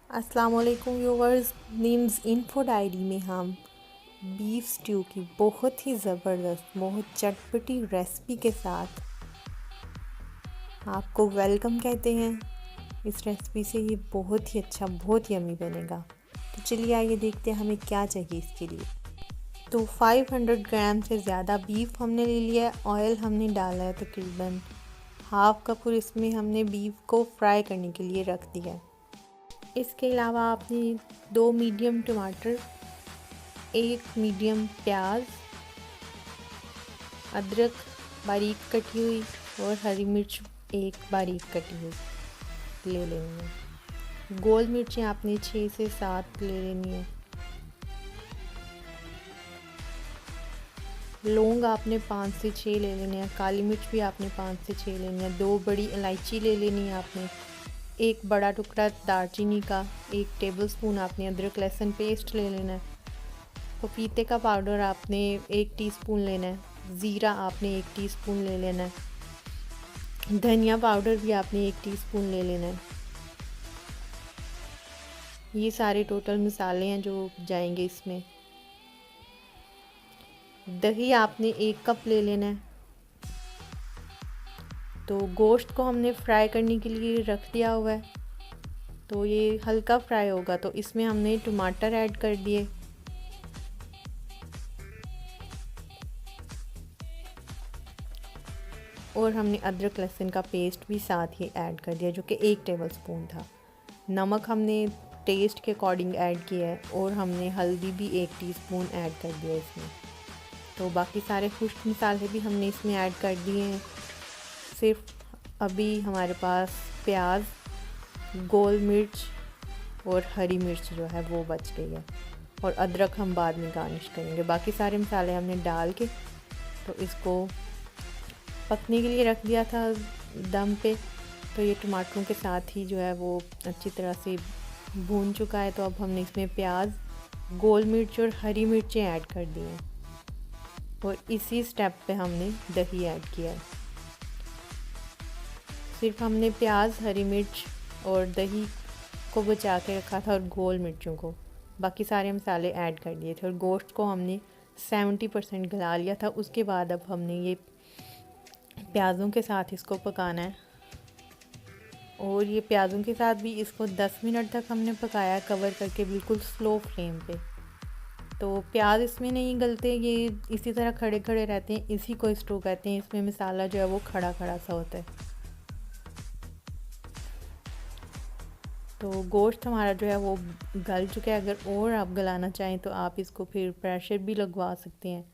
अस्सलाम वालेकुम viewers. Names info diary में हम बीफ स्ट्यू की बहुत ही ज़बरदस्त बहुत चटपटी रेसिपी के साथ आपको वेलकम कहते हैं। इस रेसिपी से ये बहुत ही अच्छा बहुत यम्मी बनेगा। तो चलिए आइए देखते हैं हमें क्या चाहिए इसके लिए। तो 500 ग्राम से ज़्यादा बीफ हमने ले लिया है। ऑयल हमने डाला है तकरीबन हाफ कप और इसमें हमने बीफ को फ्राई करने के लिए रख दिया है। इसके अलावा आपने 2 मीडियम टमाटर, 1 मीडियम प्याज, अदरक बारीक कटी हुई और हरी मिर्च 1 बारीक कटी हुई ले लेनी है। गोल मिर्चें आपने 6 से 7 ले लेनी है। लौंग आपने 5 से 6 ले लेने हैं। काली मिर्च भी आपने 5 से 6 लेनी है। 2 बड़ी इलायची ले लेनी है आपने। 1 बड़ा टुकड़ा दालचीनी का। 1 टेबलस्पून आपने अदरक लहसुन पेस्ट ले लेना है। पपीते का पाउडर आपने 1 टीस्पून लेना है। ज़ीरा आपने 1 टीस्पून ले लेना है। धनिया पाउडर भी आपने 1 टीस्पून ले लेना है। ये सारे टोटल मसाले हैं जो जाएंगे इसमें। दही आपने 1 कप ले लेना है। तो गोश्त को हमने फ्राई करने के लिए रख दिया हुआ है। तो ये हल्का फ्राई होगा तो इसमें हमने टमाटर ऐड कर दिए। और हमने अदरक लहसुन का पेस्ट भी साथ ही ऐड कर दिया जो कि 1 टेबलस्पून था। नमक हमने टेस्ट के अकॉर्डिंग ऐड किया है और हमने हल्दी भी 1 टीस्पून ऐड कर दिया इसमें। तो बाकी सारे खुश्क मसाले भी हमने इसमें ऐड कर दिए हैं। सिर्फ अभी हमारे पास प्याज, गोल मिर्च और हरी मिर्च जो है वो बच गई है और अदरक हम बाद में गार्निश करेंगे। बाकी सारे मसाले हमने डाल के तो इसको पकने के लिए रख दिया था दम पे। तो ये टमाटरों के साथ ही जो है वो अच्छी तरह से भून चुका है। तो अब हमने इसमें प्याज, गोल मिर्च और हरी मिर्चें ऐड कर दी हैं और इसी स्टेप पे हमने दही ऐड किया है। सिर्फ हमने प्याज, हरी मिर्च और दही को बचा के रखा था और गोल मिर्चों को। बाकी सारे मसाले ऐड कर दिए थे और गोश्त को हमने 70% गला लिया था। उसके बाद अब हमने ये प्याज़ों के साथ इसको पकाना है और ये प्याज़ों के साथ भी इसको 10 मिनट तक हमने पकाया कवर करके बिल्कुल स्लो फ्लेम पे। तो प्याज इसमें नहीं गलते, ये इसी तरह खड़े खड़े रहते हैं, इसी को स्टो कहते हैं। इसमें मसाला जो है वो खड़ा खड़ा सा होता है। तो गोश्त हमारा जो है वो गल चुका है। अगर और आप गलाना चाहें तो आप इसको फिर प्रेशर भी लगवा सकते हैं।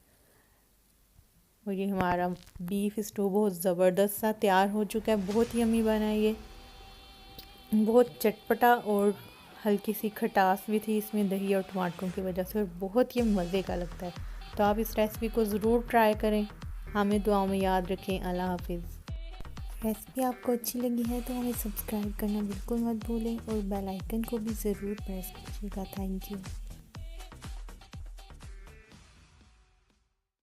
और ये हमारा बीफ स्टू बहुत ज़बरदस्त सा तैयार हो चुका है। बहुत यम्मी बना है ये, बहुत चटपटा और हल्की सी खटास भी थी इसमें दही और टमाटरों की वजह से और बहुत ही मज़े का लगता है। तो आप इस रेसिपी को ज़रूर ट्राई करें। हमें दुआओं में याद रखें। अल्लाह हाफिज़। रेसिपी आपको अच्छी लगी है तो हमें सब्सक्राइब करना बिल्कुल मत भूलें और बेल आइकन को भी ज़रूर प्रेस कीजिएगा। Thank you.